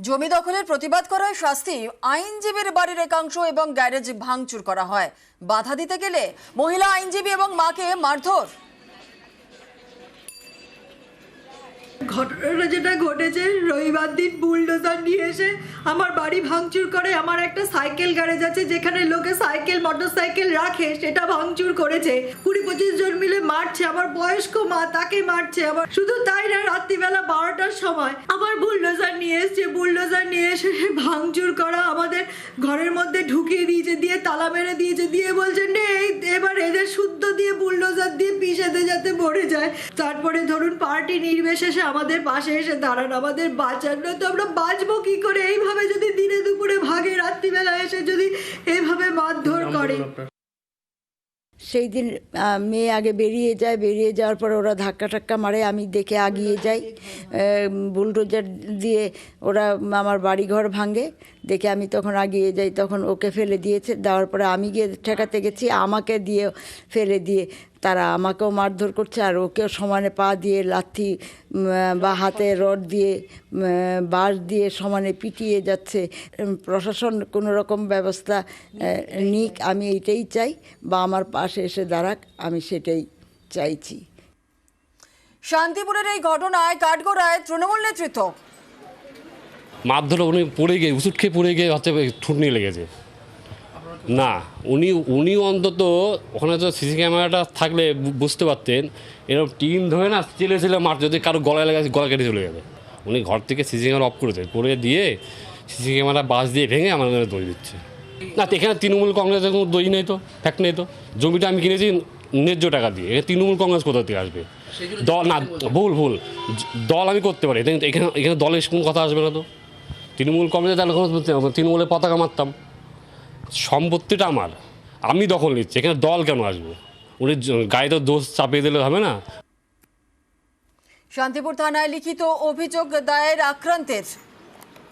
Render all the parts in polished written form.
জমি দখলের প্রতিবাদ করায় শাস্তি, আইনজীবীর বাড়ির একাংশ এবং গ্যারেজ ভাঙচুর করা হয়। বাধা দিতে গেলে মহিলা আইনজীবী এবং মাকে মারধর। ঘটনাটা যেটা ঘটেছে, রবিবার দিন বুলডোজার নিয়ে এসে আমার বাড়ি ভাঙচুর করে। আমার একটা সাইকেল গ্যারেজ আছে যেখানে লোকে সাইকেল মোটরসাইকেল রাখে, সেটা ভাঙচুর করেছে। 20-25 জন মিলে মারছে। আমার বয়স্ক মা, তাকে মারছে। আবার শুধু তাই না, রাত্রিবেলা 12টার সময় আবার বুলডোজার নিয়ে এসছে। বুলডোজার নিয়ে এসে ভাঙচুর করা, আমাদের ঘরের মধ্যে ঢুকিয়ে দিয়েছে, দিয়ে তালা মেরে দিয়েছে, দিয়ে বলছে নে এবার এদের শুদ্ধ দিয়ে বুলডোজার দিয়ে পিষেতে যাতে মরে যায়। তারপরে ধরুন পার্টি নির্বিশেষে আমাদের পাশে এসে দাঁড়ান, আমাদের বাঁচান, তো আমরা বাঁচবো কি করে? এইভাবে যদি দিনে দুপুরে ভাগে, রাত্রিবেলা এসে যদি এইভাবে মারধর করে। সেই দিন মেয়ে আগে বেরিয়ে যায়, বেরিয়ে যাওয়ার পর ওরা ধাক্কা টাক্কা মারে, আমি দেখে আগিয়ে যাই। বুলডোজার দিয়ে ওরা আমার বাড়িঘর ভাঙে দেখে আমি তখন আগিয়ে যাই, তখন ওকে ফেলে দিয়েছে। দেওয়ার পরে আমি গিয়ে ঠেকাতে গেছি, আমাকে দিয়ে ফেলে দিয়ে তারা আমাকেও মারধর করছে, আর ওকেও সমানে পা দিয়ে লাথি বা হাতে রড দিয়ে বাঁশ দিয়ে সমানে পিটিয়ে যাচ্ছে। প্রশাসন কোনো রকম ব্যবস্থা নিক, আমি এইটাই চাই, বা আমার পাশে এসে দাঁড়াক, আমি সেটাই চাইছি। শান্তিপুরের এই ঘটনায় কাঠগড়ায় তৃণমূল নেতৃত্ব মারধর, উনি পড়ে গিয়ে উচুট খেয়ে পড়ে গিয়ে হচ্ছে ঠুটনি লেগেছে। না উনি অন্তত ওখানে তো সিসি ক্যামেরাটা থাকলে বুঝতে পারতেন। এরকম টিন ধরে না চেলে মার, যদি কারো গলায় লেগে গলা কেটে চলে যাবে। উনি ঘর থেকে সিসি ক্যামেরা অফ করেছে, করে দিয়ে সিসি ক্যামেরা বাস দিয়ে ভেঙে আমার দই দিচ্ছে। না এখানে তৃণমূল কংগ্রেসের কোনো দই নেই তো, ফ্যাক্ট নেই তো। জমিটা আমি কিনেছি ন্যায্য টাকা দিয়ে, এখানে তৃণমূল কংগ্রেস কোথা থেকে আসবে? দল না, ভুল দল আমি করতে পারি, এখানে দলের কোনো কথা আসবে না তো। তৃণমূল কংগ্রেসে তাহলে তৃণমূলের পতাকা মারতাম। সম্পত্তিটা আমার, আমি দখল নিচ্ছি, এখানে দল কেন আসবো? উনি গায়ে তো দোষ চাপিয়ে দিলে হবে না। শান্তিপুর থানায় লিখিত অভিযোগ দায়ের আক্রান্তের।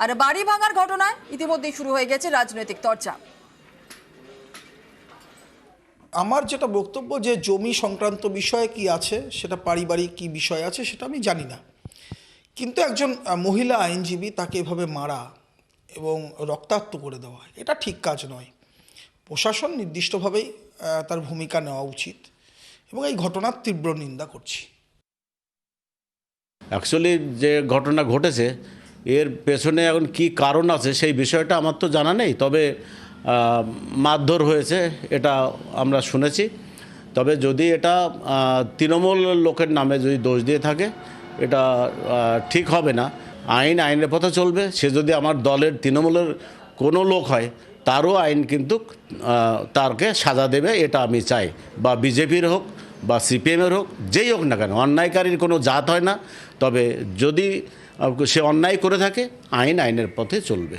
আর বাড়ি ভাঙার ঘটনায় ইতিমধ্যেই শুরু হয়ে গেছে রাজনৈতিক চর্চা। আমার যেটা বক্তব্য, যে জমি সংক্রান্ত বিষয়ে কি আছে, সেটা পারিবারিক কি বিষয় আছে সেটা আমি জানি না, কিন্তু একজন মহিলা আইনজীবী তাকে এভাবে মারা এবং রক্তাক্ত করে দেওয়া, এটা ঠিক কাজ নয়। প্রশাসন নির্দিষ্টভাবেই তার ভূমিকা নেওয়া উচিত এবং এই ঘটনার তীব্র নিন্দা করছি। অ্যাকচুয়ালি যে ঘটনা ঘটেছে এর পেছনে এখন কি কারণ আছে সেই বিষয়টা আমার তো জানা নেই, তবে মারধর হয়েছে এটা আমরা শুনেছি। তবে যদি এটা তৃণমূল লোকের নামে যদি দোষ দিয়ে থাকে, এটা ঠিক হবে না। আইনের পথে চলবে। সে যদি আমার দলের তৃণমূলের কোনো লোক হয়, তারও আইন কিন্তু তারকে সাজা দেবে, এটা আমি চাই। বা বিজেপির হোক বা সিপিএমের হোক, যেই হোক না কেন, অন্যায়কারীর কোনো জাত হয় না। তবে যদি সে অন্যায় করে থাকে, আইনের পথে চলবে।